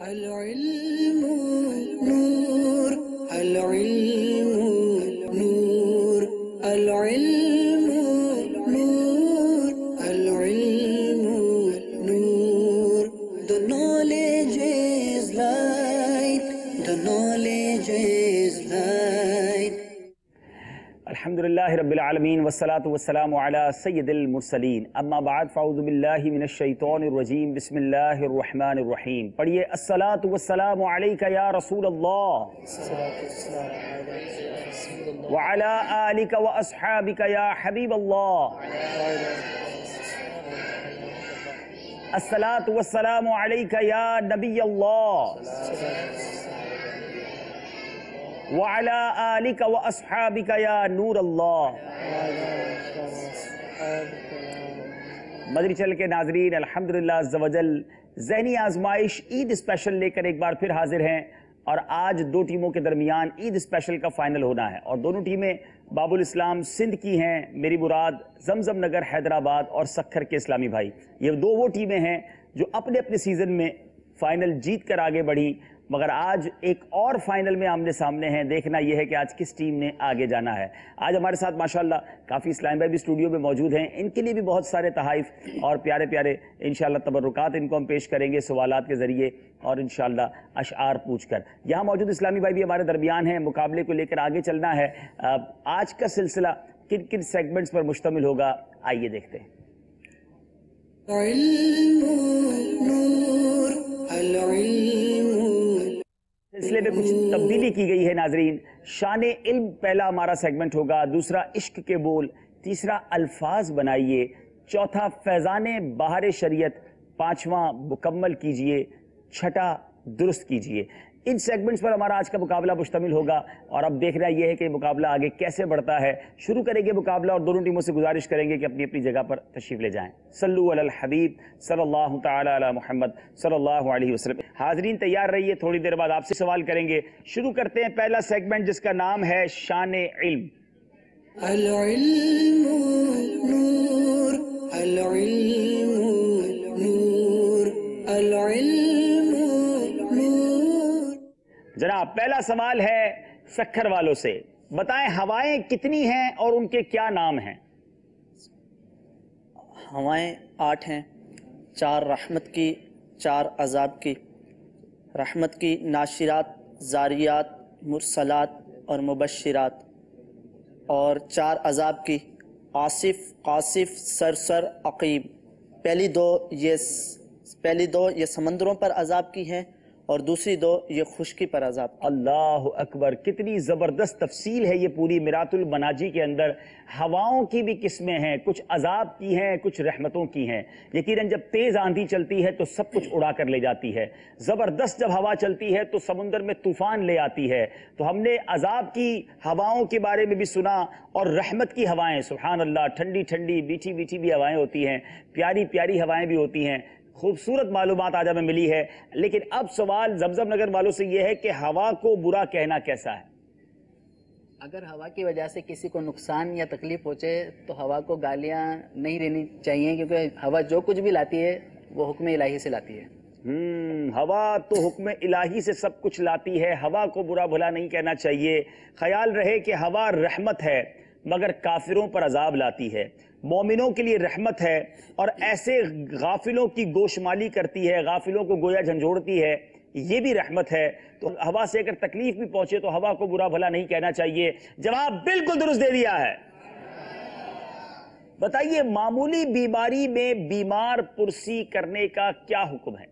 العلم نور العلم نور العلم نور العلم نور The knowledge is light, the knowledge is light. الحمدللہ رب العالمین والصلاة والسلام علی سید المرسلین اما بعد فاعوذ باللہ من الشیطان الرجیم بسم اللہ الرحمن الرحیم. پڑھیے الصلاة والسلام علیک یا رسول اللہ وعلی آلک و اصحابک یا حبیب اللہ. الصلاة والسلام علیک یا نبی اللہ وعلى آلك وأصحابك يا نور اللہ. مدری چل کے ناظرین الحمدللہ عز و جل ذہنی آزمائش عید اسپیشل لے کر ایک بار پھر حاضر ہیں، اور آج دو ٹیموں کے درمیان عید اسپیشل کا فائنل ہونا ہے، اور دونوں ٹیمیں باب الاسلام سندھ کی ہیں، میری مراد زمزم نگر حیدرآباد اور سکھر کے اسلامی بھائی. یہ دو وہ ٹیمیں ہیں جو اپنے اپنے سیزن میں فائنل جیت کر آگے بڑھی، مگر آج ایک اور فائنل میں آمنے سامنے ہیں. دیکھنا یہ ہے کہ آج کس ٹیم نے آگے جانا ہے. آج ہمارے ساتھ ماشاءاللہ کافی اسلام بھائی بھی اسٹوڈیو میں موجود ہیں، ان کے لیے بھی بہت سارے تحائف اور پیارے پیارے انشاءاللہ تبرکات ان کو ہم پیش کریں گے سوالات کے ذریعے اور انشاءاللہ اشعار پوچھ کر. یہاں موجود اسلامی بھائی بھی ہمارے درمیان ہیں، مقابلے کو لے کر آگے چلنا ہے. آج کا سلسلہ کن کن سیگمنٹس پر مشتمل ہوگا، آئیے دیکھتے ہیں. علم نور العلم سلسلے میں کچھ تبدیلی کی گئی ہے ناظرین. شان علم پہلا ہمارا سیگمنٹ ہوگا، دوسرا عشق کے بول، تیسرا الفاظ بنائیے، چوتھا فیضان بہار شریعت، پانچواں مکمل کیجئے، چھٹا درست کیجئے. ان سیگمنٹس پر ہمارا آج کا مقابلہ مشتمل ہوگا، اور اب دیکھ رہا یہ ہے کہ مقابلہ آگے کیسے بڑھتا ہے. شروع کریں گے مقابلہ اور دونوں ٹیموں سے گزارش کریں گے کہ اپنی اپنی جگہ پر تشریف لے جائیں. صلو علی الحبیب صلی اللہ تعالی علی محمد صلی اللہ علیہ وسلم. حاضرین تیار رہیے، تھوڑی دیر بعد آپ سے سوال کریں گے. شروع کرتے ہیں پہلا سیگمنٹ جس کا نام ہے شان علم. العلم نور العلم نور العلم نور. جناب پہلا سوال ہے سکھر والوں سے، بتائیں ہوائیں کتنی ہیں اور ان کے کیا نام ہیں؟ ہوائیں 8 ہیں، 4 رحمت کی، 4 عذاب کی. رحمت کی ناشرات، زاریات، مرسلات اور مبشرات، اور 4 عذاب کی آصف، قاصف، سرسر، عقیب. پہلی دو یہ سمندروں پر عذاب کی ہیں، اور دوسری 2 یہ خشکی پر عذاب. اللہ اکبر، کتنی زبردست تفصیل ہے یہ پوری میرات المناجی کے اندر. ہواؤں کی بھی قسمیں ہیں، کچھ عذاب کی ہیں، کچھ رحمتوں کی ہیں. یقیناً جب تیز آندھی چلتی ہے تو سب کچھ اڑا کر لے جاتی ہے، زبردست جب ہوا چلتی ہے تو سمندر میں طوفان لے آتی ہے. تو ہم نے عذاب کی ہواؤں کے بارے میں بھی سنا، اور رحمت کی ہوائیں، سبحان اللہ، ٹھنڈی ٹھنڈی میٹھی میٹھی بھی ہوائیں ہوتی ہیں، پیاری پیاری ہوائیں بھی ہوتی ہیں. خوبصورت معلومات آج ہمیں ملی ہے. لیکن اب سوال زمزم نگر والوں سے یہ ہے کہ ہوا کو برا کہنا کیسا ہے؟ اگر ہوا کی وجہ سے کسی کو نقصان یا تکلیف پہنچے تو ہوا کو گالیاں نہیں دینی چاہیے، کیونکہ ہوا جو کچھ بھی لاتی ہے وہ حکم الہی سے لاتی ہے. ہوا تو حکم الہی سے سب کچھ لاتی ہے، ہوا کو برا بھلا نہیں کہنا چاہیے. خیال رہے کہ ہوا رحمت ہے مگر کافروں پر عذاب لاتی ہے، مومنوں کے لیے رحمت ہے اور ایسے غافلوں کی گوشمالی کرتی ہے، غافلوں کو گویا جھنجھوڑتی ہے، یہ بھی رحمت ہے. تو ہوا سے اگر تکلیف بھی پہنچے تو ہوا کو برا بھلا نہیں کہنا چاہیے. جواب بالکل درست دے دیا ہے. بتائیے معمولی بیماری میں بیمار پرسی کرنے کا کیا حکم ہے؟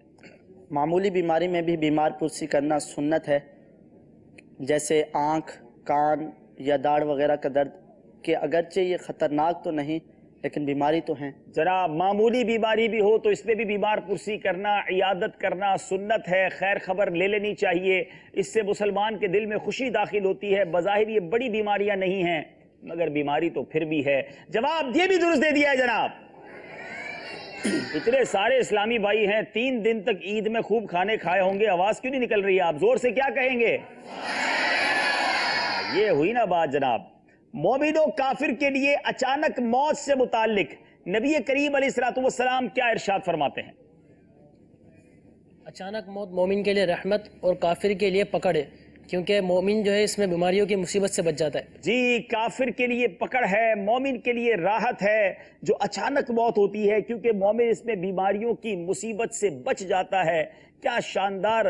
معمولی بیماری میں بھی بیمار پرسی کرنا سنت ہے، جیسے آنکھ، کان یا داڑھ وغیرہ کا درد، کہ اگرچہ یہ خطرناک تو نہیں لیکن بیماری تو ہیں. جناب معمولی بیماری بھی ہو تو اس پہ بھی بیمار پرسی کرنا، عیادت کرنا سنت ہے، خیر خبر لے لینی چاہیے. اس سے مسلمان کے دل میں خوشی داخل ہوتی ہے. بظاہر یہ بڑی بیماریاں نہیں ہیں مگر بیماری تو پھر بھی ہے. جواب یہ بھی درست دے دیا ہے جناب. اتنے سارے اسلامی بھائی ہیں، 3 دن تک عید میں خوب کھانے کھائے ہوں گے، آواز کیوں نہیں نکل رہی ہے؟ آپ زور سے کیا کہیں گے؟ یہ ہوئی نا بات جناب. مومن و کافر کے لیے اچانک موت سے متعلق نبی کریم علیہ الصلوۃ والسلام کیا ارشاد فرماتے ہیں؟ اچانک موت مومن کے لیے رحمت اور کافر کے لیے پکڑ ہے، کیونکہ مومن جو ہے اس میں بیماریوں کی مصیبت سے بچ جاتا ہے۔ جی، کافر کے لیے پکڑ ہے، مومن کے لیے راحت ہے جو اچانک موت ہوتی ہے، کیونکہ مومن اس میں بیماریوں کی مصیبت سے بچ جاتا ہے۔ کیا شاندار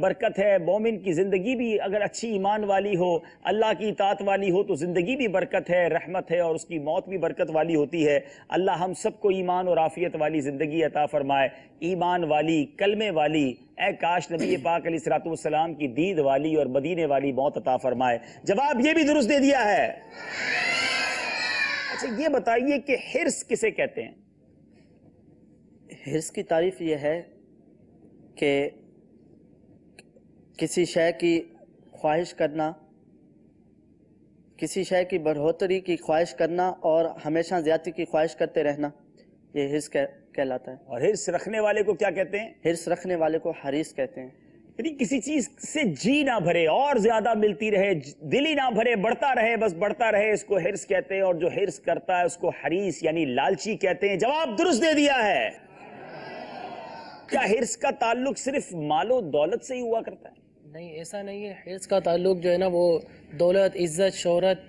برکت ہے! مومن کی زندگی بھی اگر اچھی ایمان والی ہو، اللہ کی اطاعت والی ہو تو زندگی بھی برکت ہے، رحمت ہے، اور اس کی موت بھی برکت والی ہوتی ہے۔ اللہ ہم سب کو ایمان اور عافیت والی زندگی عطا فرمائے، ایمان والی، کلمے والی، اے کاش نبی پاک علیہ الصلوۃ والسلام کی دید والی اور مدینے والی موت عطا فرمائے۔ جواب یہ بھی درست دے دیا ہے۔ اچھا یہ بتائیے کہ حرص کسے کہتے ہیں؟ حرص کی تعریف یہ ہے کہ کسی شے کی خواہش کرنا، کسی شے کی بڑھوتری کی خواہش کرنا اور ہمیشہ زیادتی کی خواہش کرتے رہنا، یہ حرص کہلاتا ہے۔ اور حرص رکھنے والے کو کیا کہتے ہیں؟ حرص رکھنے والے کو حریص کہتے ہیں۔ یعنی کسی چیز سے جی نہ بھرے، اور زیادہ ملتی رہے، دل ہی نہ بھرے، بڑھتا رہے، بس بڑھتا رہے، اس کو حرص کہتے ہیں۔ اور جو حرص کرتا ہے اس کو حریص یعنی لالچی کہتے ہیں۔ جواب درست دے دیا ہے۔ کیا حرص کا تعلق صرف مال و دولت سے ہی ہوا کرتا ہے؟ نہیں، ایسا نہیں ہے۔ حرص کا تعلق جو ہے نا وہ دولت، عزت، شہرت،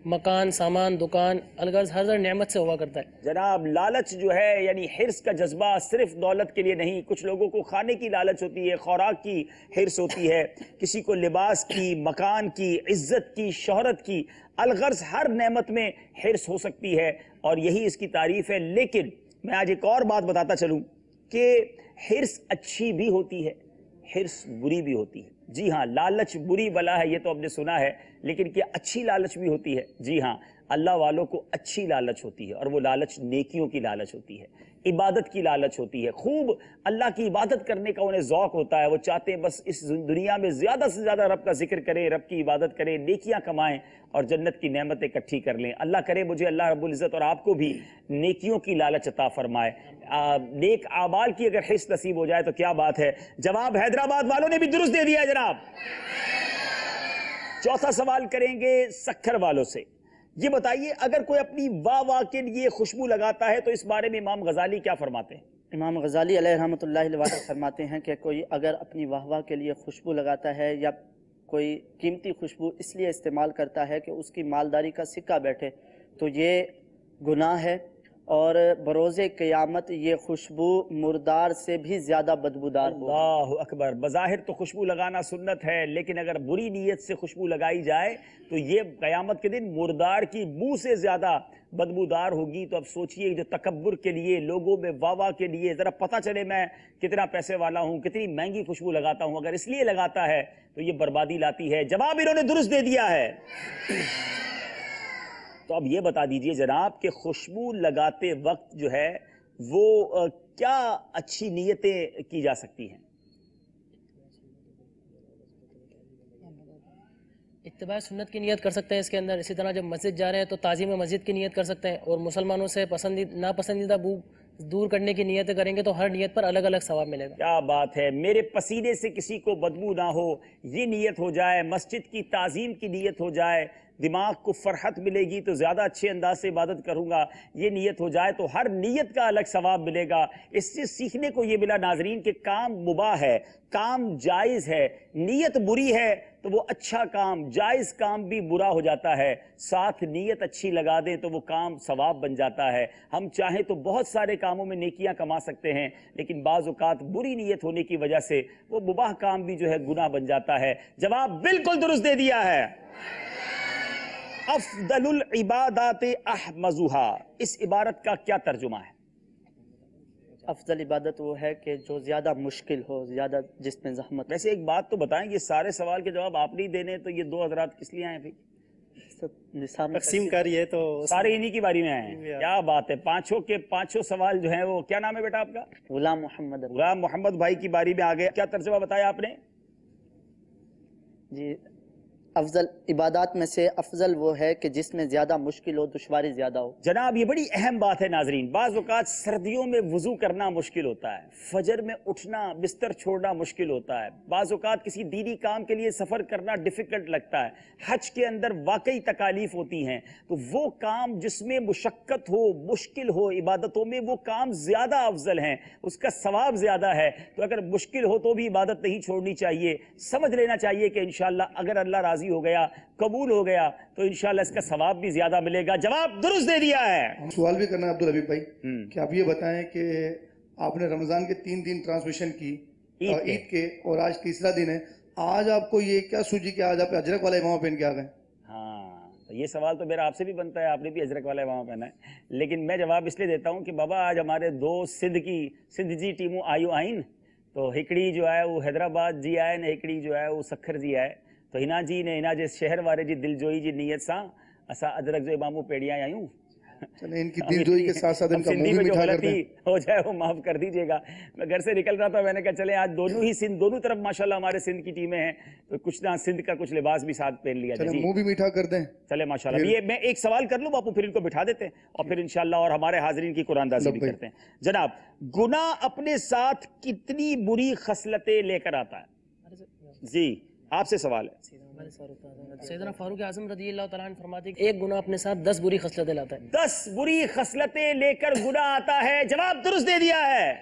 مکان، سامان، دکان، الغرض ہر نعمت سے ہوا کرتا ہے۔ جناب لالچ جو ہے یعنی حرص کا جذبہ صرف دولت کے لیے نہیں، کچھ لوگوں کو کھانے کی لالچ ہوتی ہے، خوراک کی حرص ہوتی ہے، کسی کو لباس کی، مکان کی، عزت کی، شہرت کی، الغرض ہر نعمت میں حرص ہو سکتی ہے، اور یہی اس کی تعریف ہے۔ لیکن میں آج ایک اور بات بتاتا چلوں کہ حرص اچھی بھی ہوتی ہے، حرص بری بھی ہوتی ہے۔ جی ہاں، لالچ بری بلا ہے، یہ تو ہم نے سنا ہے، لیکن کیا اچھی لالچ بھی ہوتی ہے؟ جی ہاں، اللہ والوں کو اچھی لالچ ہوتی ہے، اور وہ لالچ نیکیوں کی لالچ ہوتی ہے، عبادت کی لالچ ہوتی ہے، خوب اللہ کی عبادت کرنے کا انہیں ذوق ہوتا ہے، وہ چاہتے ہیں بس اس دنیا میں زیادہ سے زیادہ رب کا ذکر کریں، رب کی عبادت کریں، نیکیاں کمائیں اور جنت کی نعمتیں اکٹھی کر لیں۔ اللہ کرے مجھے اللہ رب العزت اور آپ کو بھی نیکیوں کی لالچ عطا فرمائے۔ نیک اعمال کی اگر حرص نصیب ہو جائے تو کیا بات ہے۔ جواب حیدرآباد والوں نے بھی درست دے دیا ہے جناب۔ چوتھا سوال کریں گے سکھر والوں سے۔ یہ بتائیے اگر کوئی اپنی واہ واہ کے لیے خوشبو لگاتا ہے تو اس بارے میں امام غزالی کیا فرماتے ہیں؟ امام غزالی علیہ رحمۃ اللہ علیہ فرماتے ہیں کہ کوئی اگر اپنی واہ واہ کے لیے خوشبو لگاتا ہے یا کوئی قیمتی خوشبو اس لیے استعمال کرتا ہے کہ اس کی مالداری کا سکہ بیٹھے تو یہ گناہ ہے، اور بروز قیامت یہ خوشبو مردار سے بھی زیادہ بدبودار ہو۔ اللہ اکبر۔ بظاہر تو خوشبو لگانا سنت ہے، لیکن اگر بری نیت سے خوشبو لگائی جائے تو یہ قیامت کے دن مردار کی بو سے زیادہ بدبودار ہوگی۔ تو اب سوچئے جو تکبر کے لیے، لوگوں میں واہ واہ کے لیے، ذرا پتہ چلے میں کتنا پیسے والا ہوں، کتنی مہنگی خوشبو لگاتا ہوں، اگر اس لیے لگاتا ہے تو یہ بربادی لاتی ہے۔ جواب انہوں نے درست دے دیا ہے۔ تو اب یہ بتا دیجئے جناب کہ خوشبو لگاتے وقت جو ہے وہ کیا اچھی نیتیں کی جا سکتی ہیں؟ اتباع سنت کی نیت کر سکتے ہیں اس کے اندر۔ اسی طرح جب مسجد جا رہے ہیں تو تعظیم مسجد کی نیت کر سکتے ہیں، اور مسلمانوں سے ناپسندیدہ بو دور کرنے کی نیتیں کریں گے تو ہر نیت پر الگ الگ ثواب ملے گا۔ کیا بات ہے، میرے پسینے سے کسی کو بدبو نہ ہو، یہ نیت ہو جائے، مسجد کی تعظیم کی نیت ہو جائے، دماغ کو فرحت ملے گی تو زیادہ اچھے انداز سے عبادت کروں گا، یہ نیت ہو جائے تو ہر نیت کا الگ ثواب ملے گا۔ اس سے سیکھنے کو یہ ملا ناظرین کہ کام مباح ہے، کام جائز ہے، نیت بری ہے تو وہ اچھا کام، جائز کام بھی برا ہو جاتا ہے، ساتھ نیت اچھی لگا دیں تو وہ کام ثواب بن جاتا ہے۔ ہم چاہیں تو بہت سارے کاموں میں نیکیاں کما سکتے ہیں، لیکن بعض اوقات بری نیت ہونے کی وجہ سے وہ مباح کام بھی جو ہے گناہ بن جاتا ہے۔ جواب بالکل درست دے دیا ہے۔ افضل العبادات احمزها، اس عبارت کا کیا ترجمہ ہے؟ افضل عبادت وہ ہے کہ جو زیادہ مشکل ہو، زیادہ جس میں زحمت۔ ویسے ایک بات تو بتائیں، یہ سارے سوال کے جواب آپ نہیں دینے تو یہ دو حضرات کس لیے آئے ہیں؟ تقسیم کریے تو سارے انہی کی باری میں آئے ہیں۔ کیا بات ہے، پانچوں سوال جو ہیں وہ کیا نام ہے بیٹا آپ کا؟ غلام محمد۔ غلام محمد بھائی کی باری میں آ گئے۔ کیا ترجمہ بتایا آپ نے؟ جی افضل عبادات میں سے افضل وہ ہے کہ جس میں زیادہ مشکل ہو، دشواری زیادہ ہو۔ جناب یہ بڑی اہم بات ہے ناظرین، بعض اوقات سردیوں میں وضو کرنا مشکل ہوتا ہے، فجر میں اٹھنا بستر چھوڑنا مشکل ہوتا ہے، بعض اوقات کسی دینی کام کے لیے سفر کرنا ڈیفیکلٹ لگتا ہے، حج کے اندر واقعی تکالیف ہوتی ہیں، تو وہ کام جس میں مشقت ہو، مشکل ہو، عبادتوں میں وہ کام زیادہ افضل ہیں، اس کا ثواب زیادہ ہے، تو اگر مشکل ہو تو بھی عبادت نہیں چھوڑنی چاہیے، سمجھ لینا چاہیے کہ انشاءاللہ اگر اللہ راضی ہو گیا، قبول ہو گیا تو انشاءاللہ اس کا ثواب بھی زیادہ ملے گا۔ جواب درست دے دیا ہے۔ سوال بھی کرنا ہے عبدالحبیب بھائی کہ آپ یہ بتائیں کہ آپ نے رمضان کے 3 دن ٹرانسمیشن کی عید کے، اور آج تیسرا دن ہے، آج آپ کو یہ کیا سوچی کہ آج آپ اجرک والا امامہ پہن کے آ گئے؟ ہاں یہ سوال تو میرا آپ سے بھی بنتا ہے، آپ نے بھی اجرک والا امامہ پہنا ہے، لیکن میں جواب اس لیے دیتا ہوں کہ بابا آج ہمارے دو سندھ جی ٹیموں آئین، تو ہکڑی جو ہے وہ حیدرآباد جی آئے نے، ہکڑی جو ہے وہ سکھر جی آئے، تو ہنا جی نے ہنا جے شہر وارے جی دل جوئی جی نیت ساں اسا ادرک جو امامو پیڑیاں آئیوں۔ چلیں ان کی دل جوئی کے ساتھ ساتھ ان کا منہ سندھی بھی میں جو میٹھا کر غلطی دیں۔ ہو جائے وہ معاف کر دیجئے گا۔ میں گھر سے نکل رہا تھا، میں نے کہا چلیں آج دونوں ہی سندھ، دونوں طرف ماشاءاللہ ہمارے سندھ کی ٹیمیں ہیں، تو کچھ نہ سندھ کا کچھ لباس بھی ساتھ پہن لیا چلیں جی۔ منہ بھی میٹھا کر دیں۔ چلے ماشاءاللہ، یہ میں ایک سوال کر لوں باپو، پھر ان کو بٹھا دیتے ہیں اور پھر انشاءاللہ اور ہمارے حاضرین کی قرآن دازی بھی کرتے ہیں۔ جناب گناہ اپنے ساتھ کتنی بری خصلتیں لے کر آتا ہے؟ جی آپ سے سوال ہے۔ سیدنا فاروق اعظم رضی اللہ تعالیٰ عنہ فرماتے ہیں کہ ایک گناہ اپنے ساتھ 10 بری خصلتیں لاتا ہے۔ 10 بری خصلتیں لے کر گناہ آتا ہے، جواب درست دے دیا ہے۔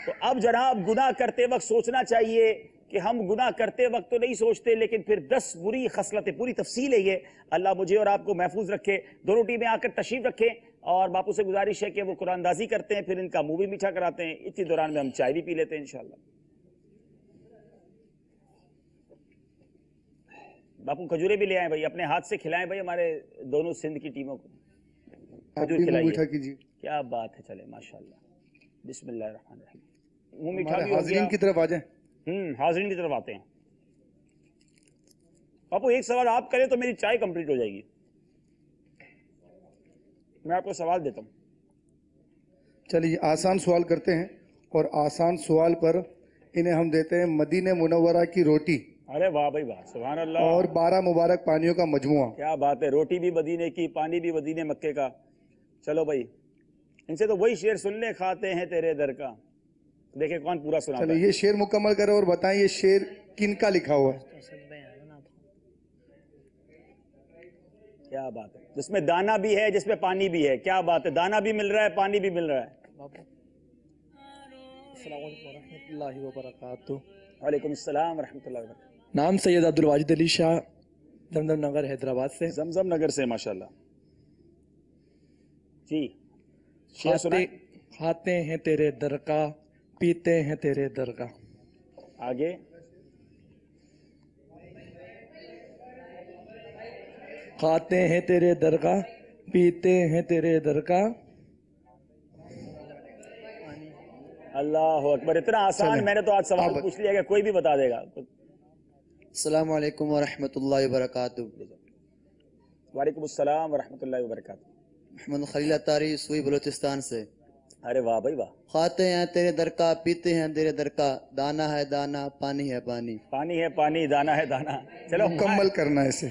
تو اب جناب گناہ کرتے وقت سوچنا چاہیے کہ ہم گناہ کرتے وقت تو نہیں سوچتے، لیکن پھر 10 بری خصلتیں، پوری تفصیل ہے یہ، اللہ مجھے اور آپ کو محفوظ رکھے۔ دونوں ٹیمیں آ کر تشریف رکھیں اور باپو سے گزارش ہے کہ وہ قرآن دازی کرتے ہیں، پھر ان کا منہ بھی میٹھا کراتے ہیں، اسی دوران میں ہم چائے بھی پی لیتے ہیں انشاءاللہ۔ باپو کھجورے بھی لے آئیں بھائی، اپنے ہاتھ سے کھلائیں بھائی ہمارے دونوں سندھ کی ٹیموں کو، آپ کھجور بھی منہ کھلائیے۔ میٹھا کیجیے۔ کیا بات ہے، چلے ماشاءاللہ، بسم اللہ الرحمن الرحیم۔ منہ میٹھا ہمارے بھی ہو گیا۔ حاضرین کی طرف آ جائیں۔ حاضرین کی طرف آتے ہیں۔ باپو ایک سوال آپ کریں تو میری چائے کمپلیٹ ہو جائے گی۔ میں آپ کو سوال دیتا ہوں۔ چلیے آسان سوال کرتے ہیں، اور آسان سوال پر انہیں ہم دیتے ہیں مدینہ منورہ کی روٹی ارے واہ بھائی واہ، سبحان اللہ، اور 12 مبارک پانیوں کا مجموعہ۔ کیا بات ہے، روٹی بھی مدینے کی، پانی بھی مدینے مکے کا۔ چلو بھائی ان سے تو وہی شعر سن لیں، کھاتے ہیں تیرے در کا، دیکھیں کون پورا سنا چلیں یہ شعر مکمل کریں اور بتائیں یہ شعر کن کا لکھا ہوا ہے؟ کیا بات ہے، جس میں دانا بھی ہے جس میں پانی بھی ہے، کیا بات ہے، دانا بھی مل رہا ہے پانی بھی مل رہا ہے۔ السلام علیکم ورحمۃ اللہ وبرکاتہ۔ وعلیکم السلام ورحمۃ اللہ وبرکاتہ۔ نام سید عبدالواجد علی شاہ، زمزم نگر حیدرآباد سے۔ زمزم نگر سے، ماشاءاللہ جی، شعر سنائیں۔ کھاتے ہیں تیرے در کا، پیتے ہیں تیرے در کا۔ آگے۔ کھاتے ہیں تیرے در کا، پیتے ہیں تیرے در کا۔ اللہ اکبر، اتنا آسان، میں نے تو آج سوال پوچھ لیا کہ کوئی بھی بتا دے گا۔ السلام علیکم ورحمۃ اللہ وبرکاتہ۔ وعلیکم السلام ورحمۃ اللہ وبرکاتہ۔ محمد خلیل اتاری، سوئی بلوچستان سے۔ ارے واہ بھائی واہ۔ کھاتے ہیں تیرے در کا، پیتے ہیں تیرے در کا، دانا ہے دانا، پانی ہے پانی۔ پانی ہے پانی، دانا ہے دانا۔ چلو مکمل کرنا ہے اسے،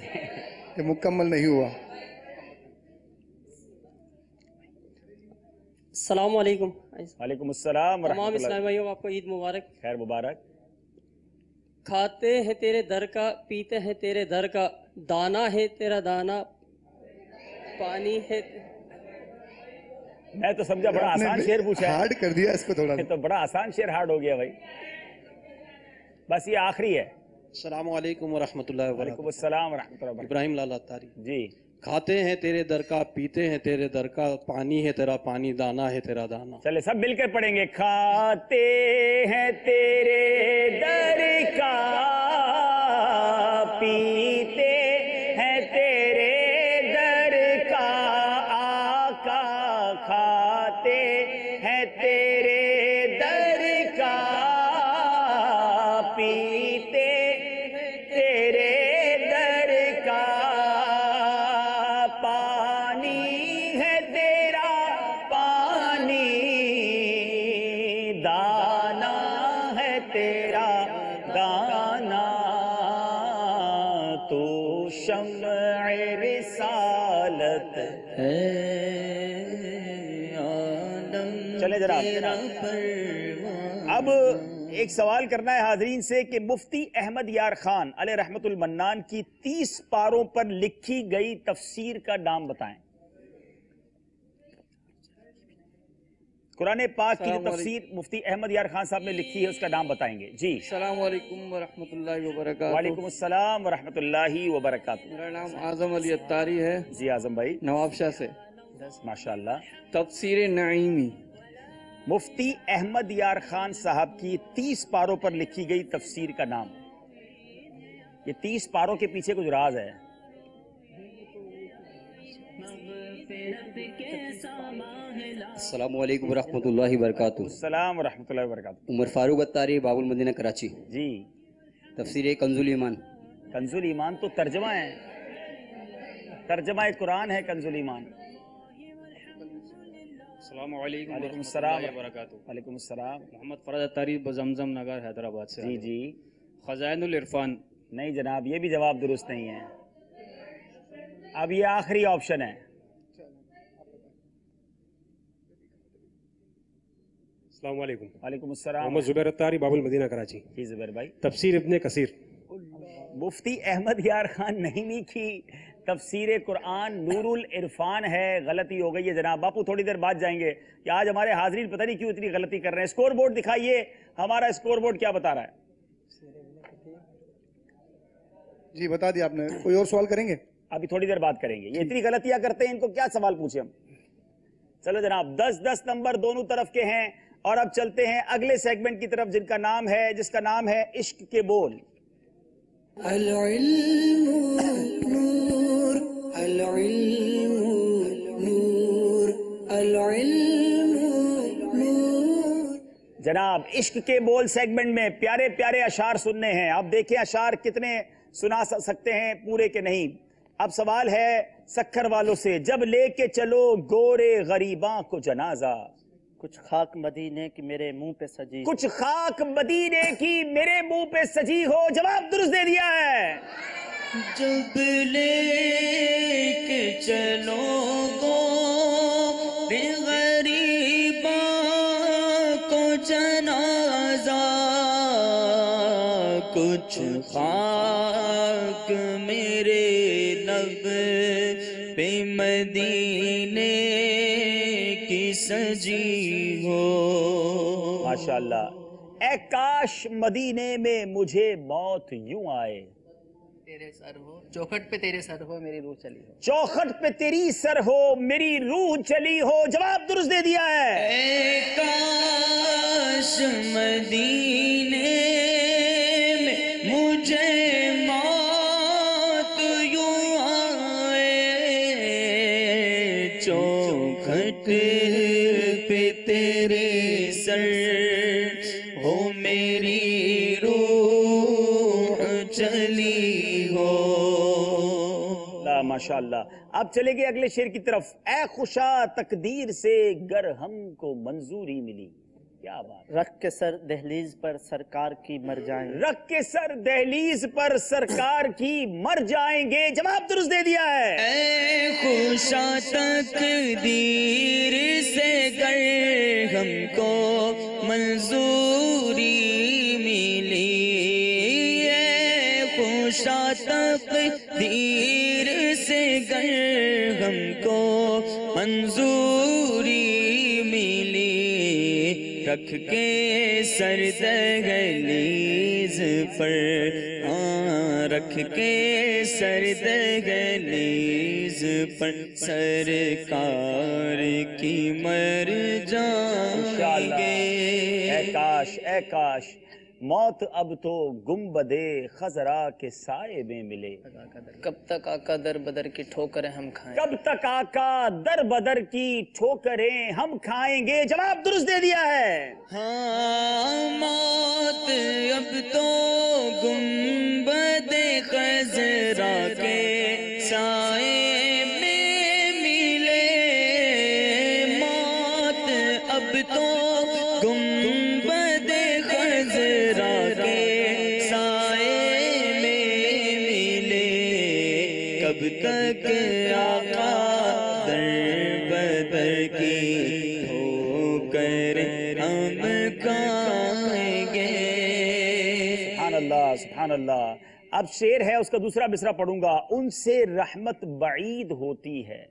یہ مکمل نہیں ہوا۔ السلام علیکم، وعلیکم السلام ورحمۃ تمام اللہ۔ اسلامی بھائیوں کو آپ کو عید مبارک۔ خیر مبارک۔ کھاتے ہیں تیرے در کا، پیتے ہیں تیرے در کا، دانا ہے تیرا دانا، پانی ہے۔ میں تو سمجھا بڑا آسان شعر پوچھا ہے، ہارڈ کر دیا اس کو تھوڑا۔ یہ تو بڑا آسان شعر ہارڈ ہو گیا بھائی۔ بس یہ آخری ہے۔ السلام علیکم ورحمۃ اللہ وعلیکم وبرکاتہ۔ السلام ورحمۃ اللہ وبرکاتہ۔ ابراہیم لال اتاری۔ جی۔ کھاتے ہیں تیرے در کا، پیتے ہیں تیرے در کا، پانی ہے تیرا پانی، دانا ہے تیرا دانا۔ چلے سب مل کر پڑھیں گے۔ کھاتے ہیں تیرے در کا، پیتے ہیں تیرے در کا، آقا کھاتے ہیں تیرے در کا، پیتے تیرے در کا، پانی ہے تیرا پانی، دانا ہے تیرا دانا، تو شمع رسالت ہے عالم چلے جناب. اب ایک سوال کرنا ہے حاضرین سے کہ مفتی احمد یار خان علیہ رحمت المنان کی 30 پاروں پر لکھی گئی تفسیر کا نام بتائیں. قرآن پاک کی جو تفسیر مفتی احمد یار خان صاحب نے لکھی ہے اس کا نام بتائیں گے. جی السلام علیکم ورحمۃ اللہ وبرکاتہ. وعلیکم السلام ورحمۃ اللہ وبرکاتہ. میرا نام اعظم علی اتاری ہے. جی اعظم بھائی. نواب شاہ سے. ماشاءاللہ. تفسیر نعیمی. مفتی احمد یار خان صاحب کی 30 پاروں پر لکھی گئی تفسیر کا نام. یہ 30 پاروں کے پیچھے کچھ راز ہے. السلام علیکم ورحمۃ اللہ وبرکاتہ. السلام ورحمۃ اللہ وبرکاتہ. عمر فاروق اتاری, باب المدینہ, کراچی. جی تفسیر کنز الایمان. کنز الایمان تو ترجمہ ہے, ترجمہ قرآن ہے کنز الایمان. السلام علیکم وعلیکم ورحمۃ السلام اللہ وبرکاتہ. وعلیکم السلام. محمد فرد اتاری, زمزم نگر, حیدرآباد سے. جی جی. خزائن العرفان. نہیں جناب, یہ بھی جواب درست نہیں ہے. اب یہ آخری آپشن ہے. السلام علیکم. وعلیکم السلام. محمد زبیر اتاری, باب المدینہ, کراچی. جی زبیر بھائی. تفسیر ابن کثیر. مفتی احمد یار خان نعیمی کی تفسیر قرآن نور العرفان ہے. غلطی ہو گئی ہے جناب. باپو تھوڑی دیر بعد جائیں گے کہ آج ہمارے حاضرین پتہ نہیں کیوں اتنی غلطی کر رہے ہیں. اسکور بورڈ دکھائیے, ہمارا اسکور بورڈ کیا بتا رہا ہے؟ جی بتا دیا آپ نے. کوئی اور سوال کریں گے؟ ابھی تھوڑی دیر بعد کریں گے. یہ اتنی غلطیاں کرتے ہیں, ان کو کیا سوال پوچھیں ہم. چلو جناب, 10-10 نمبر دونوں طرف کے ہیں. اور اب چلتے ہیں اگلے سیگمنٹ کی طرف جس کا نام ہے عشق کے بول. العلم نور العلم نور العلم نور. جناب عشق کے بول سیگمنٹ میں پیارے پیارے اشعار سننے ہیں. اب دیکھیں اشعار کتنے سنا سکتے ہیں, پورے کے نہیں. اب سوال ہے سکھر والوں سے. جب لے کے چلو گورے غریباں کو جنازہ, کچھ خاک مدینے کی میرے منہ پہ سجی, کچھ خاک مدینے کی میرے منہ پہ سجی ہو. جواب درست دے دیا ہے. جب لے کے چلو گورے غریباں کو جنازہ, کچھ خاک میرے لب پہ مدینے کی سجی ہو. ماشاءاللہ. اے کاش مدینے میں مجھے موت یوں آئے, تیرے سر ہو چوکھٹ پہ, تیرے سر ہو میری روح چلی ہو. چوکھٹ پہ تیری سر ہو میری روح چلی ہو. جواب درست دے دیا ہے. اے کاش مدینے میں مجھے موت یوں آئے, چوکھٹ پہ تیرے سر ہو میری روح چلی ہو. ماشاءاللہ. اب چلے گئے اگلے شعر کی طرف. اے خوشا تقدیر سے گر ہم کو منظوری ملی. کیا بات. رکھ کے سر دہلیز پر سرکار کی مر جائیں, رکھ کے سر دہلیز پر سرکار کی مر جائیں گے. جواب درست دے دیا ہے. اے خوشا تقدیر سے گر ہم کو منظوری ملی, اے خوشا تقدیر سے گر ہم کو منظوری ملی, رکھ کے سر دہلیز پر, رکھ کے سر دہلیز پر سرکار کی مر جائیں گے. اے کاش اے کاش موت اب تو گنبدے خضرا کے سائے میں ملے. کب تک آقا در بدر کی ٹھوکریں ہم کھائیں, کب تک آقا در بدر کی ٹھوکریں ہم کھائیں گے. جواب درست دے دیا ہے. ہاں موت اب تو گنبد خضرا کے سائے میں ملے, موت اب تو گنبد خضرا کے سائے میں ملے, تک آقا در بدر کی ہو کر ہم گائیں گے. سبحان اللہ سبحان اللہ. اب شعر ہے اس کا دوسرا مصرع پڑھوں گا. ان سے رحمت بعید ہوتی ہے.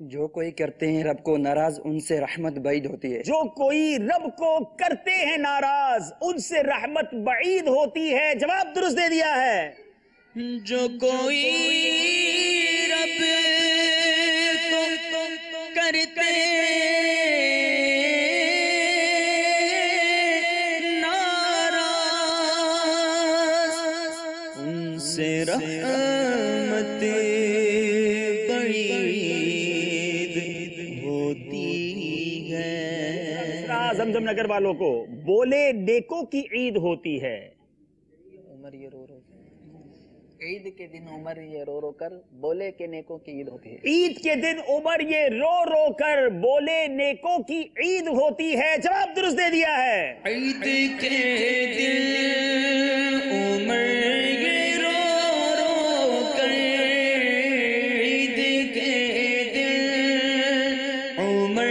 جو کوئی کرتے ہیں رب کو ناراض ان سے رحمت بعید ہوتی ہے. جو کوئی رب کو کرتے ہیں ناراض ان سے رحمت بعید ہوتی ہے. جواب درست دے دیا ہے. جو کوئی رب کو کرتے ناراض ان سے رحمت زمزم نگر والوں کو. بولے نیکوں کی عید ہوتی ہے. عمر یہ رو رو عید کے دن عمر یہ رو رو کر بولے کہ نیکوں کی عید ہوتی ہے. عید کے دن عمر یہ رو رو کر بولے نیکوں کی عید ہوتی ہے. جواب درست دے دیا ہے. عید کے دن عمر یہ رو رو کر عید کے دن عمر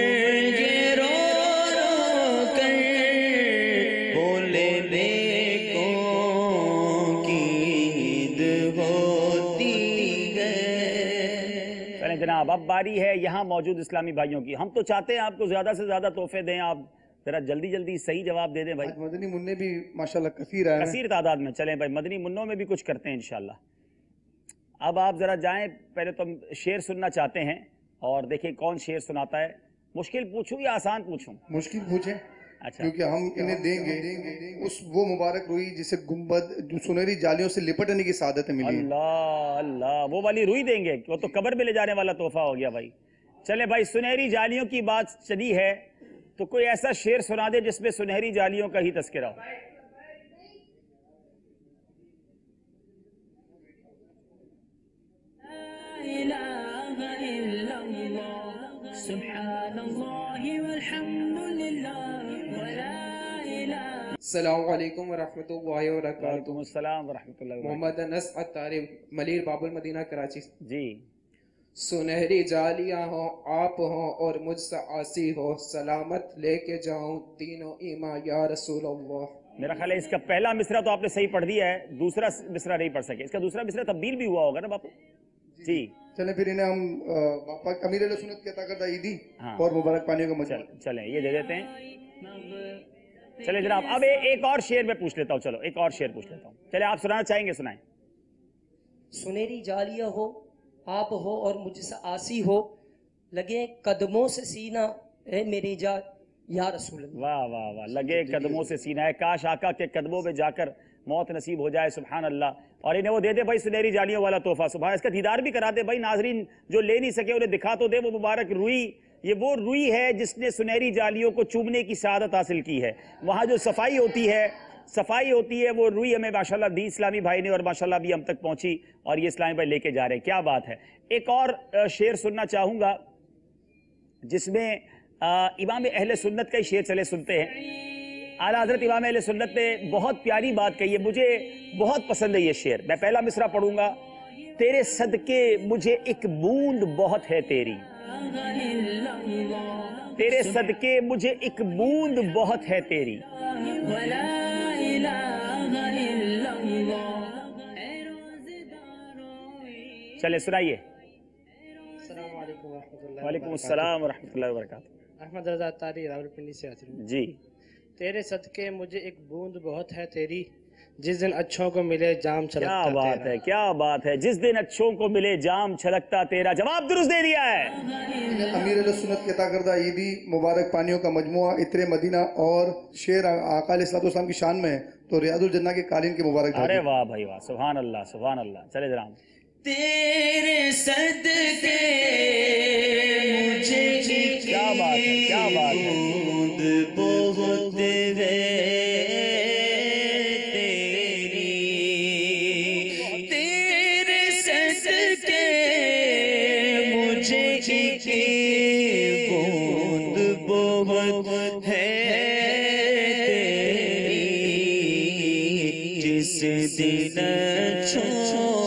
جناب. اب باری ہے یہاں موجود اسلامی بھائیوں کی. ہم تو چاہتے ہیں آپ کو زیادہ سے زیادہ تحفے دیں. آپ ذرا جلدی جلدی صحیح جواب دے دیں بھائی. مدنی منع بھی ماشاءاللہ کثیر ہے, کثیر تعداد میں. چلیں بھائی مدنی منوں میں بھی کچھ کرتے ہیں انشاءاللہ. اب آپ ذرا جائیں. پہلے تو ہم شعر سننا چاہتے ہیں اور دیکھیں کون شعر سناتا ہے. مشکل پوچھوں یا آسان پوچھوں؟ مشکل پوچھیں. اچھا کیونکہ ہم انہیں دیں گے اس وہ مبارک روئی جسے گنبد جو سنہری جالیوں سے لپٹنے کی سعادت ملی. اللہ اللہ, وہ والی روئی دیں گے. وہ تو قبر میں لے جانے والا تحفہ ہو گیا بھائی. چلے بھائی سنہری جالیوں کی بات چلی ہے تو کوئی ایسا شعر سنا دے جس میں سنہری جالیوں کا ہی تذکرہ ہو. السلام علیکم ورحمۃ اللہ وبرکاتہ. وعلیکم السلام ورحمۃ اللہ وبرکاتہ. محمد انس عطاری ملیر باب المدینہ کراچی. جی. سنہری جالیاں ہوں آپ ہوں اور مجھ سے عاصی ہو سلامت لے کے جاؤں تینوں ایمان یا رسول اللہ. میرا خیال ہے اس کا پہلا مصرع تو آپ نے صحیح پڑھ دیا ہے. دوسرا مصرع نہیں پڑھ سکے. اس کا دوسرا مصرع تبدیل بھی ہوا ہوگا نا باپو. جی چلیں پھر انہیں ہم باپا امیر اہل سنت کی عطا کردہ عیدی اور مبارک پانیوں کا مجموعہ. چلیں یہ دے دیتے ہیں. چلیں جناب اب ایک اور شعر میں پوچھ لیتا ہوں. چلو ایک اور شعر پوچھ لیتا ہوں. چلے آپ سنانا چاہیں گے سنائیں. سنہری جالیاں ہو آپ ہو اور مجھ سے آسی ہو لگے قدموں سے سینہ اے میری جان یا رسول اللہ. واہ واہ واہ. لگے قدموں سے سینہ ہے. کاش آقا کے قدموں میں جا کر موت نصیب ہو جائے. سبحان اللہ. اور انہیں وہ دے دے بھائی سنہری جالیوں والا تحفہ. سبحان. اس کا دیدار بھی کرا دے بھائی. ناظرین جو لے نہیں سکے انہیں دکھا تو دے وہ مبارک روئی. یہ وہ روئی ہے جس نے سنہری جالیوں کو چومنے کی سعادت حاصل کی ہے. وہاں جو صفائی ہوتی ہے وہ روئی ہمیں ماشاءاللہ دی اسلامی بھائی نے اور ماشاءاللہ بھی ہم تک پہنچی اور یہ اسلامی بھائی لے کے جا رہے ہیں. کیا بات ہے. ایک اور شعر سننا چاہوں گا جس میں امام اہل سنت کا ہی شعر. چلے سنتے ہیں. اعلیٰ حضرت امام اہل سنت نے بہت پیاری بات کہی ہے. مجھے بہت پسند ہے یہ شعر. میں پہلا مصرع پڑھوں گا. تیرے صدقے مجھے ایک بوند بہت ہے تیری. تیرے صدقے مجھے ایک بوند بہت ہے تیری. چلے سنائیے. السلام علیکم ورحمۃ اللہ. وعلیکم السلام ورحمۃ اللہ وبرکاتہ. احمد رضا عطاری راولپنڈی سے حاضر ہوں. جی. تیرے صدقے مجھے ایک بوند بہت ہے تیری جس دن اچھوں کو ملے جام چھلکتا کیا بات ہے کیا بات ہے. جس دن اچھوں کو ملے جام چھلکتا تیرا. جواب درست دے دیا ہے. امیر اہل سنت کی عطا کردہ عیدی مبارک پانیوں کا مجموعہ عطر مدینہ اور شعر آقا علیہ السلام کی شان میں ہے تو ریاض الجنہ کے قالین کے مبارک. ارے واہ بھائی واہ. سبحان اللہ سبحان اللہ. چلے جناب. تیرے صدقے مجھے کیا بات ہے کیا بات ہے. بہت ہے دن چھو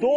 2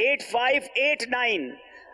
8589।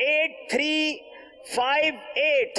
8358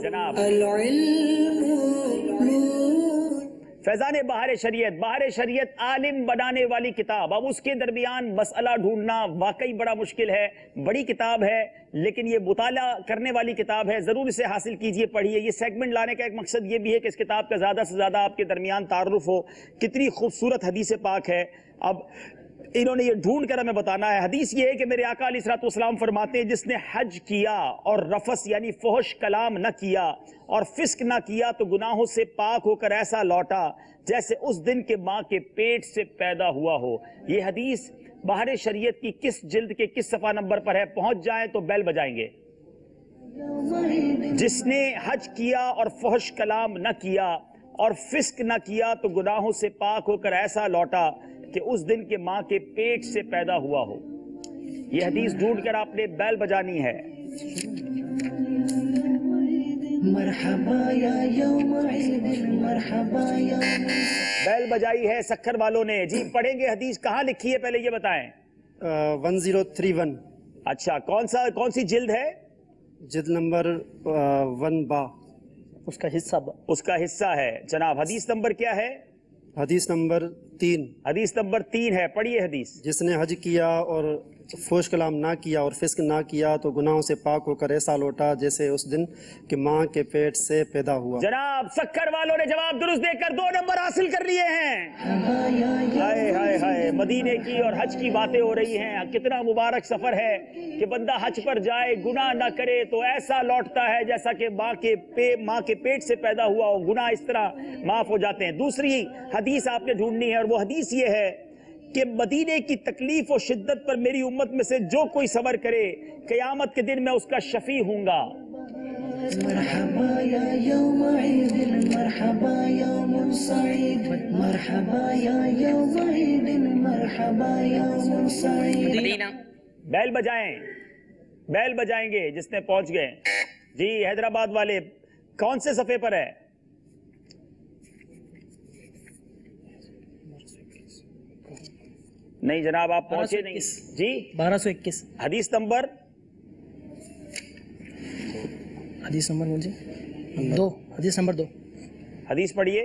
جناب فیضان بہار شریعت عالم بنانے والی کتاب. اب اس کے درمیان مسئلہ ڈھونڈنا واقعی بڑا مشکل ہے. بڑی کتاب ہے لیکن یہ مطالعہ کرنے والی کتاب ہے. ضرور اسے حاصل کیجئے, پڑھیے. یہ سیگمنٹ لانے کا ایک مقصد یہ بھی ہے کہ اس کتاب کا زیادہ سے زیادہ آپ کے درمیان تعارف ہو. کتنی خوبصورت حدیث پاک ہے. اب انہوں نے یہ ڈھونڈ کر ہمیں بتانا ہے. حدیث یہ ہے کہ میرے آقا علیہ الصلوۃ والسلام فرماتے ہیں جس نے حج کیا اور رفث یعنی فحش کلام نہ کیا اور فسق نہ کیا تو گناہوں سے پاک ہو کر ایسا لوٹا جیسے اس دن کے ماں کے پیٹ سے پیدا ہوا ہو. یہ حدیث بہار شریعت کی کس جلد کے کس صفحہ نمبر پر ہے؟ پہنچ جائیں تو بیل بجائیں گے. جس نے حج کیا اور فحش کلام نہ کیا اور فسق نہ کیا تو گناہوں سے پاک ہو کر ایسا لوٹا کہ اس دن کے ماں کے پیٹ سے پیدا ہوا ہو. یہ حدیث ڈھونڈ کر آپ نے بیل بجانی ہے. مرحبا یا یوم عید مرحبا یا بیل بجائی ہے سکھر والوں نے. جی پڑھیں گے حدیث. کہاں لکھی ہے پہلے یہ بتائیں. 1031. اچھا کون سی جلد ہے؟ جلد نمبر 1 با. اس کا حصہ ہے. جناب حدیث نمبر کیا ہے؟ حدیث نمبر 3. حدیث نمبر 3 ہے. پڑھیے حدیث. جس نے حج کیا اور فحش کلام نہ کیا اور فسق نہ کیا تو گناہوں سے پاک ہو کر ایسا لوٹا جیسے اس دن کہ ماں کے پیٹ سے پیدا ہوا. جناب سکھر والوں نے جواب درست دے کر 2 نمبر حاصل کر لیے ہیں. ہائے ہائے ہائے, مدینے کی اور حج کی باتیں ہو رہی ہیں. کتنا مبارک سفر ہے کہ بندہ حج پر جائے, گناہ نہ کرے تو ایسا لوٹتا ہے جیسا کہ ماں کے پیٹ سے پیدا ہوا ہو. گناہ اس طرح معاف ہو جاتے ہیں. دوسری حدیث آپ نے ڈھونڈنی ہے اور وہ حدیث یہ ہے کہ مدینے کی تکلیف و شدت پر میری امت میں سے جو کوئی صبر کرے قیامت کے دن میں اس کا شفیع ہوں گا. مرحبا یا یوم عید مرحبا یوم سعید مرحبا یا یوم عید مرحبا یوم سعید. بیل بجائیں گے جس نے پہنچ گئے. جی حیدرآباد والے کون سے صفحے پر ہے؟ نہیں جناب آپ پہنچے نہیں. جی 1221 حدیث نمبر مجھے 2. حدیث نمبر 2. حدیث پڑھیے.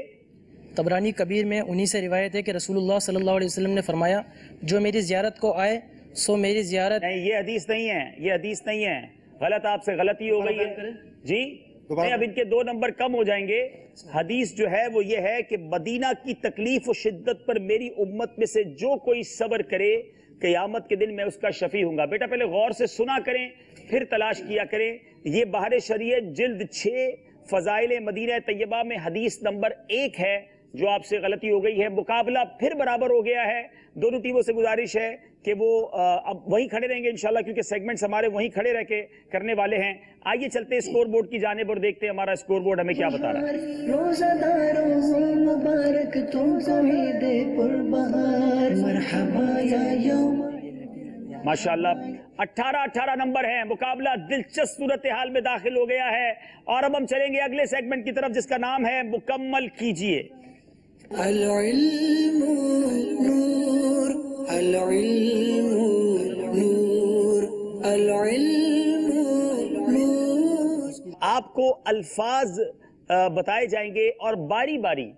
طبرانی کبیر میں انہی سے روایت ہے کہ رسول اللہ صلی اللہ علیہ وسلم نے فرمایا جو میری زیارت کو آئے سو میری زیارت. نہیں یہ حدیث نہیں ہے. غلط آپ سے غلطی ہو گئی ہے. جی نہیں, اب ان کے 2 نمبر کم ہو جائیں گے. حدیث جو ہے وہ یہ ہے کہ مدینہ کی تکلیف و شدت پر میری امت میں سے جو کوئی صبر کرے قیامت کے دن میں اس کا شفیع ہوں گا. بیٹا پہلے غور سے سنا کریں پھر تلاش کیا کریں. یہ بہار شریعت جلد 6 فضائل مدینہ طیبہ میں حدیث نمبر 1 ہے. جو آپ سے غلطی ہو گئی ہے. مقابلہ پھر برابر ہو گیا ہے. دونوں ٹیموں سے گزارش ہے کہ وہ اب وہیں کھڑے رہیں گے انشاءاللہ کیونکہ سیگمنٹس ہمارے وہیں کھڑے رہ کے کرنے والے ہیں. آئیے چلتے ہیں اسکور بورڈ کی جانب اور دیکھتے ہیں ہمارا اسکور بورڈ ہمیں کیا بتا رہا ہے. روزہ داروں مبارک تم کو عید پربہار مرحبا یا یوم. ماشاءاللہ 18 نمبر ہیں. مقابلہ دلچسپ صورتحال میں داخل ہو گیا ہے اور اب ہم چلیں گے اگلے سیگمنٹ کی طرف جس کا نام ہے مکمل کیجئے. العلم نور العلم نور العلم نور. آپ کو الفاظ بتائے جائیں گے اور باری باری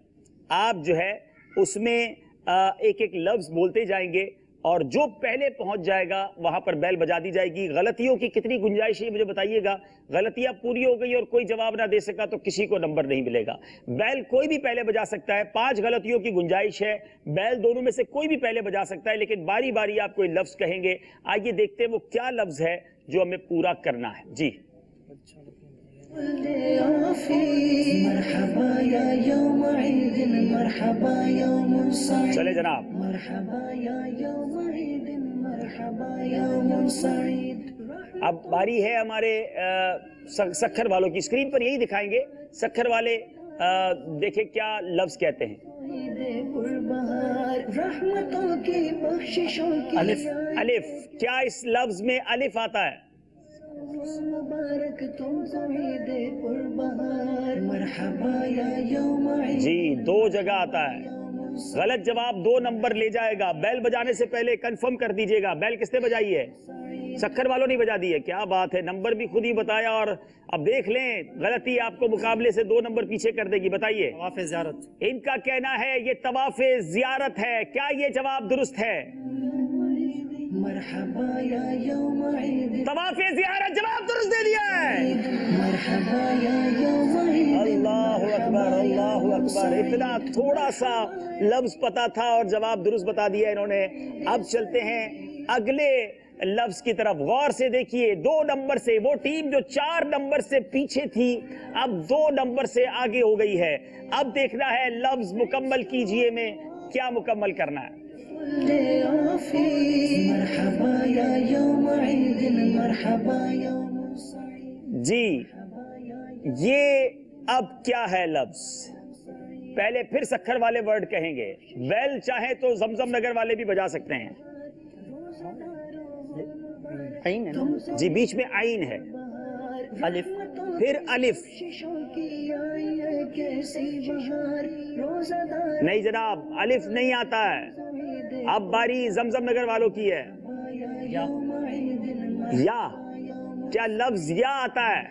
آپ جو ہے اس میں ایک لفظ بولتے جائیں گے اور جو پہلے پہنچ جائے گا وہاں پر بیل بجا دی جائے گی. غلطیوں کی کتنی گنجائش ہے مجھے بتائیے گا. غلطیاں پوری ہو گئی اور کوئی جواب نہ دے سکا تو کسی کو نمبر نہیں ملے گا. بیل کوئی بھی پہلے بجا سکتا ہے. 5 غلطیوں کی گنجائش ہے. بیل دونوں میں سے کوئی بھی پہلے بجا سکتا ہے لیکن باری باری آپ کوئی لفظ کہیں گے. آئیے دیکھتے ہیں وہ کیا لفظ ہے جو ہمیں پورا کرنا ہے. جی مرحبا یا یوم عید مرحبا یوم سعید. چلے جناب. مرحبا یا یوم عید مرحبا یوم سعید. اب باری ہے ہمارے سکھر والوں کی. اسکرین پر یہی دکھائیں گے. سکھر والے دیکھیں کیا لفظ کہتے ہیں. رحمتوں کی بخششوں کی الف. کیا اس لفظ میں الف آتا ہے؟ مبارک تم کو عید پربہار مرحبا یا یوم عید. جی 2 جگہ آتا ہے. غلط جواب 2 نمبر لے جائے گا. بیل بجانے سے پہلے کنفرم کر دیجئے گا. بیل کس نے بجائی ہے؟ سکھر والوں نہیں بجا دی ہے. کیا بات ہے, نمبر بھی خود ہی بتایا. اور اب دیکھ لیں غلطی آپ کو مقابلے سے 2 نمبر پیچھے کر دے گی. بتائیے. طواف زیارت. ان کا کہنا ہے یہ طواف زیارت ہے. کیا یہ جواب درست ہے؟ طواف زیارت جواب درست دے دیا ہے. اللہ اکبر, اللہ اکبر. اتنا تھوڑا سا لفظ پتا تھا اور جواب درست بتا دیا انہوں نے. اب چلتے ہیں اگلے لفظ کی طرف. غور سے دیکھیے, 2 نمبر سے وہ ٹیم جو 4 نمبر سے پیچھے تھی اب 2 نمبر سے آگے ہو گئی ہے. اب دیکھنا ہے لفظ مکمل کیجئے میں کیا مکمل کرنا ہے. جی یہ اب کیا ہے لفظ؟ پہلے پھر سکھر والے ورڈ کہیں گے. ویل چاہیں تو زمزم نگر والے بھی بجا سکتے ہیں. جی بیچ میں عین ہے, الف پھر الف. نہیں جناب, الف نہیں آتا ہے. اب باری زمزم نگر والوں کی ہے. یا کیا لفظ یا آتا ہے؟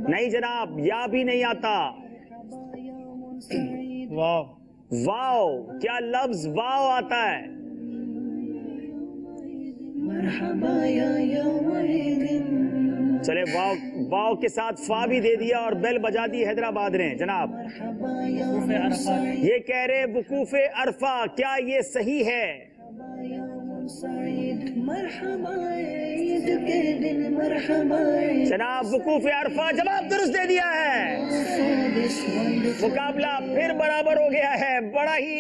نہیں جناب, یا بھی نہیں آتا. واو, واو, کیا لفظ واو آتا ہے؟ چلے واو, واو کے ساتھ فا بھی دے دیا اور بیل بجا دی حیدرآباد نے. جناب یہ کہہ رہے وقوف عرفہ, کیا یہ صحیح ہے؟ جناب وقوف عرفہ جواب درست دے دیا ہے. مقابلہ پھر برابر ہو گیا ہے. بڑا ہی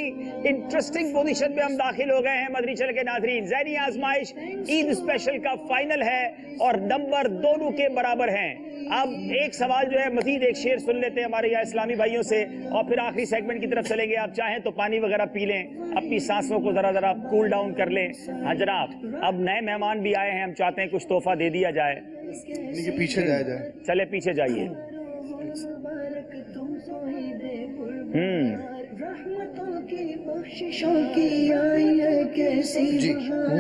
انٹرسٹنگ پوزیشن پہ ہم داخل ہو گئے ہیں مدنی چینل کے ناظرین. ذہنی آزمائش عید اسپیشل کا فائنل ہے اور نمبر دونوں کے برابر ہیں. اب ایک سوال جو ہے, مزید ایک شعر سن لیتے ہیں ہمارے یہاں اسلامی بھائیوں سے اور پھر آخری سیگمنٹ کی طرف چلیں گے. آپ چاہیں تو پانی وغیرہ پی لیں, اپنی سانسوں کو ذرا کول ڈاؤن کر لیں. ہاں جناب, اب نئے مہمان بھی آئے ہیں, ہم چاہتے ہیں کچھ تحفہ دے دیا جائے. پیچھے جائے. چلے پیچھے جائیے.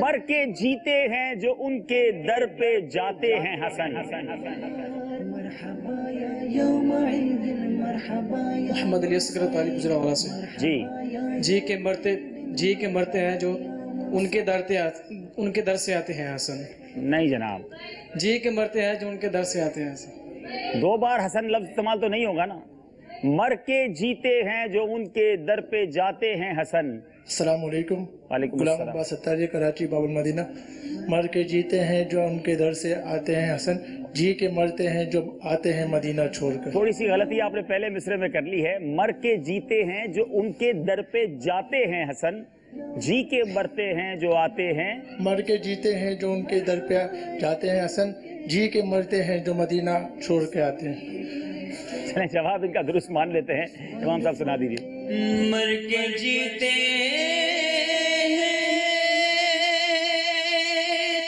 مر کے جیتے ہیں جو ان کے در پہ جاتے ہیں حسن. محمد علی اصغر طالب گجرانوالہ سے. جی جی کے مرتے ہیں جو ان کے در سے آتے ہیں حسن. نہیں جناب, جی کے مرتے ہیں جو ان کے در سے آتے ہیں حسن. 2 بار حسن لفظ استعمال تو نہیں ہوگا نا. مر کے جیتے ہیں جو ان کے در پہ جاتے ہیں حسن. السلام علیکم. وعلیکم غلام السلام. عباس ستار, کراچی باب المدینہ. مر کے جیتے ہیں جو ان کے در سے آتے ہیں حسن, جی کے مرتے ہیں جو آتے ہیں مدینہ چھوڑ کر. تھوڑی سی غلطی آپ نے پہلے مصرے میں کر لی ہے. مر کے جیتے ہیں جو ان کے در پہ جاتے ہیں حسن, جی کے مرتے ہیں جو آتے ہیں. مر کے جیتے ہیں جو ان کے در پہ جاتے ہیں حسن, جی کے مرتے ہیں جو مدینہ چھوڑ کے آتے ہیں. چلیں جواب ان کا درست مان لیتے ہیں. امام صاحب سنا دیجیے. مر کے جیتے ہیں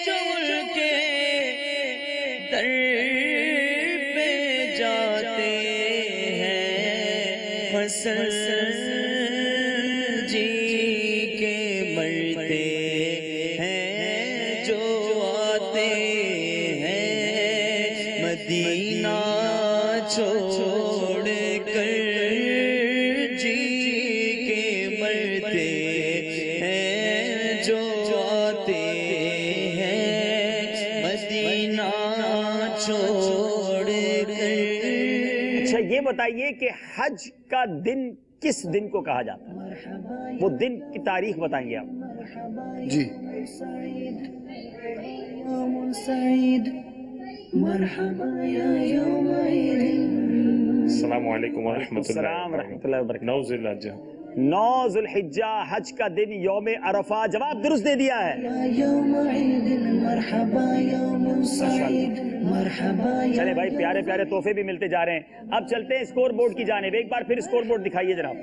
جو ان کے در پہ جاتے ہیں حسن, جی کے مرتے ہیں جو آتے ہیں مدینہ چھوڑ کر, جی کے مرتے ہیں جو آتے ہیں مدینہ چھوڑ کر. اچھا یہ بتائیے کہ حج کا دن کس دن کو کہا جاتا ہے؟ وہ دن کی تاریخ بتائیں گے آپ. جی السلام علیکم ورحمۃ اللہ وبرکاتہ. 9 ذو الحجہ حج کا دن یوم عرفہ. جواب درست دے دیا ہے. چلے بھائی, پیارے پیارے تحفے بھی ملتے جا رہے ہیں. اب چلتے ہیں اسکور بورڈ کی جانب. ایک بار پھر اسکور بورڈ دکھائیے جناب.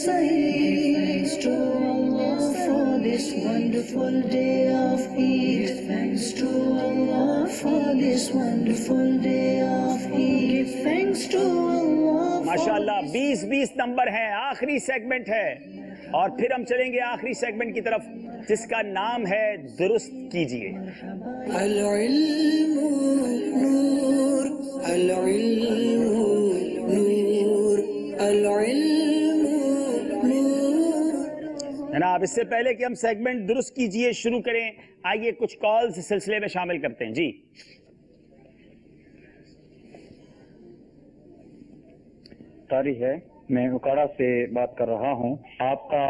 Thanks to Allah for this wonderful day of Eid. Thanks to Allah for this wonderful day of Eid. Thanks to Allah. 20 number ہیں، آخری سیگمنٹ ہے، اور پھر ہم چلیں گے آخری سیگمنٹ کی طرف جس کا نام ہے درست کیجئے۔ العلم نور، العلم نور، العلم نور۔ جناب اس سے پہلے کہ ہم سیگمنٹ درست کیجئے شروع کریں، آئیے کچھ کالز اس سلسلے میں شامل کرتے ہیں۔ جی طاری ہے، میں اکاڑا سے بات کر رہا ہوں۔ آپ کا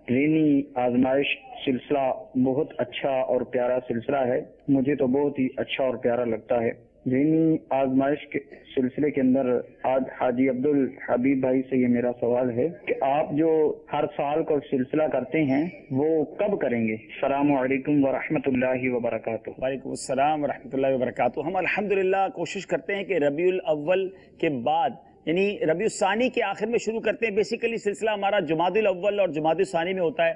ذہنی آزمائش سلسلہ بہت اچھا اور پیارا سلسلہ ہے، مجھے تو بہت ہی اچھا اور پیارا لگتا ہے۔ ذہنی آزمائش کے سلسلے کے اندر آج حاجی عبدالحبیب بھائی سے یہ میرا سوال ہے کہ آپ جو ہر سال کو سلسلہ کرتے ہیں وہ کب کریں گے؟ السلام علیکم ورحمۃ اللہ وبرکاتہ۔ وعلیکم السلام ورحمۃ اللہ وبرکاتہ۔ ہم الحمدللہ کوشش کرتے ہیں کہ ربیع الاول کے بعد یعنی ربیع الثانی کے آخر میں شروع کرتے ہیں۔ بیسیکلی سلسلہ ہمارا جمادی الاول اور جمادی الثانی میں ہوتا ہے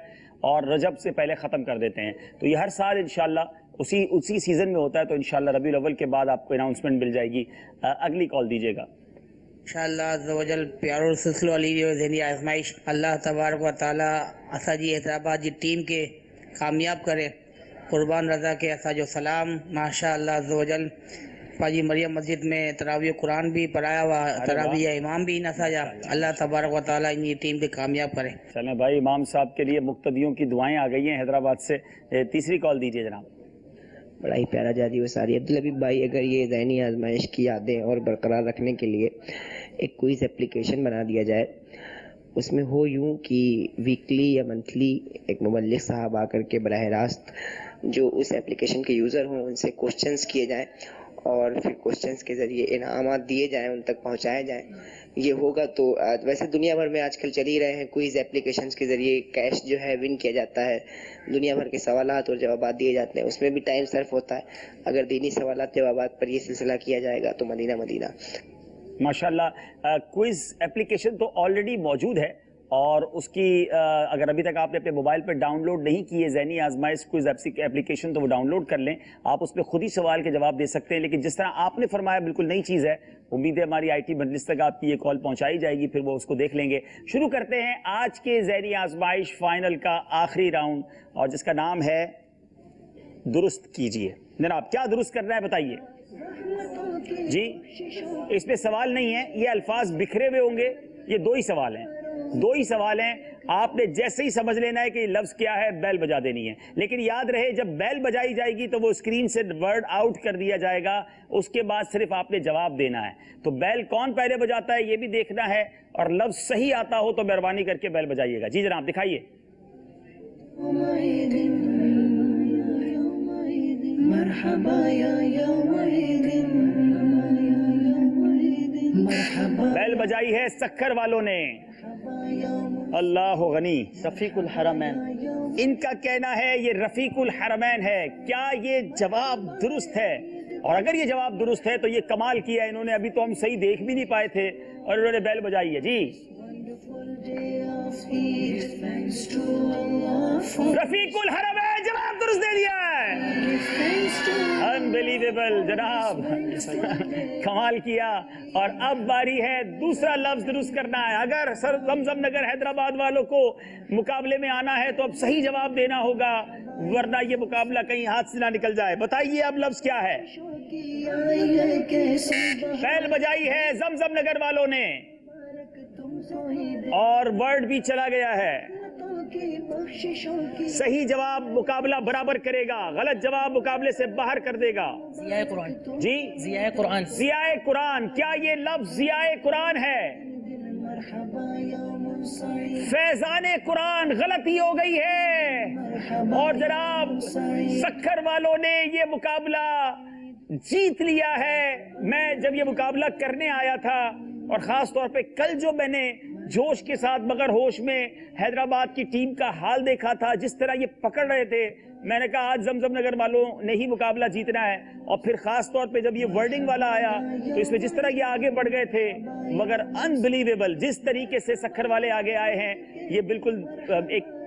اور رجب سے پہلے ختم کر دیتے ہیں، تو یہ ہر سال انشاءاللہ اسی سیزن میں ہوتا ہے، تو انشاءاللہ ربیع الاول کے بعد آپ کو اناؤنسمنٹ مل جائے گی۔ اگلی کال دیجیے گا۔ انشاءاللہ عز و جل پیارو سلسلہ علی جو ذہنی آزمائش اللہ تبارک و تعالی اسا جی حیدرآباد جی ٹیم کے کامیاب کرے۔ قربان رضا کے اسا جو سلام ماشاءاللہ عز و جل پاجی مریم مسجد میں تراویح قرآن بھی پڑھایا ہوا، تراویح امام بھی نسا جا، اللہ تبارک و تعالیٰ ان ٹیم کے کامیاب کرے۔ چلیں بھائی، امام صاحب کے لیے مقتدیوں کی دعائیں آ گئی ہیں حیدرآباد سے۔ تیسری کال دیجیے جناب۔ بڑا ہی پیارا جادی و ساری عبدالحبیب بھائی، اگر یہ ذہنی آزمائش کی یادیں اور برقرار رکھنے کے لیے ایک کوئز اپلیکیشن بنا دیا جائے، اس میں ہو یوں کہ ویکلی یا منتھلی ایک مبلغ صاحب آ کر کے براہ راست جو اس اپلیکیشن کے یوزر ہوں ان سے کوسچنز کیے جائیں اور پھر کوسچنز کے ذریعے انعامات دیے جائیں، ان تک پہنچائے جائیں، یہ ہوگا تو ویسے دنیا بھر میں آج کل چل ہی رہے ہیں کوئز اپلیکیشنز کے ذریعے کیش جو ہے ون کیا جاتا ہے، دنیا بھر کے سوالات اور جوابات دیے جاتے ہیں، اس میں بھی ٹائم صرف ہوتا ہے۔ اگر دینی سوالات جوابات پر یہ سلسلہ کیا جائے گا تو مدینہ مدینہ۔ ماشاءاللہ کوئز اپلیکیشن تو آلریڈی موجود ہے، اور اس کی اگر ابھی تک آپ نے اپنے موبائل پر ڈاؤن لوڈ نہیں کی ہے ذہنی آزمائش کوئز اپلیکیشن، تو وہ ڈاؤن لوڈ کر لیں، آپ اس پہ خود ہی سوال کے جواب دے سکتے ہیں۔ لیکن جس طرح آپ نے فرمایا بالکل نئی چیز ہے، امید ہے ہماری آئی ٹی مجلس تک آپ کی یہ کال پہنچائی جائے گی، پھر وہ اس کو دیکھ لیں گے۔ شروع کرتے ہیں آج کے ذہنی آزمائش فائنل کا آخری راؤنڈ، اور جس کا نام ہے درست کیجئے۔ جناب کیا درست کرنا ہے بتائیے جی؟ اس میں سوال نہیں ہے، یہ الفاظ بکھرے ہوئے ہوں گے، یہ دو ہی سوال ہیں، آپ نے جیسے ہی سمجھ لینا ہے کہ یہ لفظ کیا ہے، بیل بجا دینی ہے۔ لیکن یاد رہے جب بیل بجائی جائے گی تو وہ اسکرین سے ورڈ آؤٹ کر دیا جائے گا، اس کے بعد صرف آپ نے جواب دینا ہے۔ تو بیل کون پہلے بجاتا ہے یہ بھی دیکھنا ہے، اور لفظ صحیح آتا ہو تو مہربانی کر کے بیل بجائیے گا۔ جی جناب دکھائیے۔ بیل بجائی ہے سکھر والوں نے، اللہ غنی۔ رفیق الحرمین، ان کا کہنا ہے یہ رفیق الحرمین ہے۔ کیا یہ جواب درست ہے؟ اور اگر یہ جواب درست ہے تو یہ کمال کیا انہوں نے، ابھی تو ہم صحیح دیکھ بھی نہیں پائے تھے اور انہوں نے بیل بجائی ہے۔ جی رفیق الحرمین جواب درست دے دیا ہے، انبلیویبل جناب، کمال کیا۔ اور اب باری ہے دوسرا لفظ درست کرنا ہے۔ اگر سر زمزم نگر حیدرآباد والوں کو مقابلے میں آنا ہے تو اب صحیح جواب دینا ہوگا، ورنہ یہ مقابلہ کہیں ہاتھ سے نہ نکل جائے۔ بتائیے اب لفظ کیا ہے؟ بیل بجائی ہے زمزم نگر والوں نے، اور ورڈ بھی چلا گیا ہے۔ صحیح جواب مقابلہ برابر کرے گا، غلط جواب مقابلے سے باہر کر دے گا۔ ضیاء قرآن۔ جی ضیاء قرآن۔ ضیاء قرآن، کیا یہ لفظ ضیاء قرآن ہے؟ فیضان قرآن غلطی ہو گئی ہے، اور جناب سکھر والوں نے یہ مقابلہ جیت لیا ہے۔ میں جب یہ مقابلہ کرنے آیا تھا، اور خاص طور پہ کل جو میں نے جوش کے ساتھ مگر ہوش میں حیدرآباد کی ٹیم کا حال دیکھا تھا، جس طرح یہ پکڑ رہے تھے، میں نے کہا آج زمزم نگر والوں نے ہی مقابلہ جیتنا ہے۔ اور پھر خاص طور پہ جب یہ ورڈنگ والا آیا تو اس میں جس طرح یہ آگے بڑھ گئے تھے، مگر انبلیویبل جس طریقے سے سکھر والے آگے آئے ہیں، یہ بالکل ایک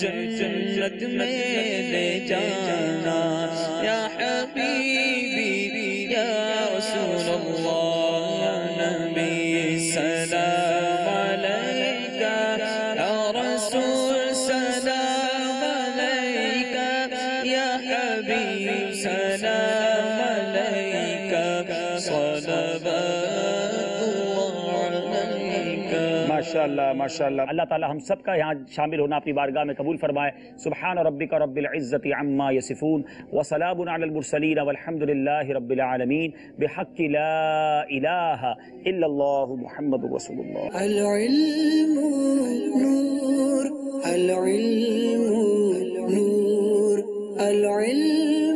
جنت میں لے جانا یا حبیبی یا رسول اللہ یا نبی سلام علیکہ یا رسول سلام علیکہ یا حبیب سلام علیکہ صلوات ماشاءاللہ ماشاءاللہ. اللہ تعالی ہم سب کا یہاں شامل ہونا اپنی بارگاہ میں قبول فرمائے. سبحان ربک رب العزت عما یصفون وسلام علی المرسلین والحمد للہ رب العالمین بحق لا الہ الا اللہ محمد رسول اللہ. العلم نور العلم نور العلم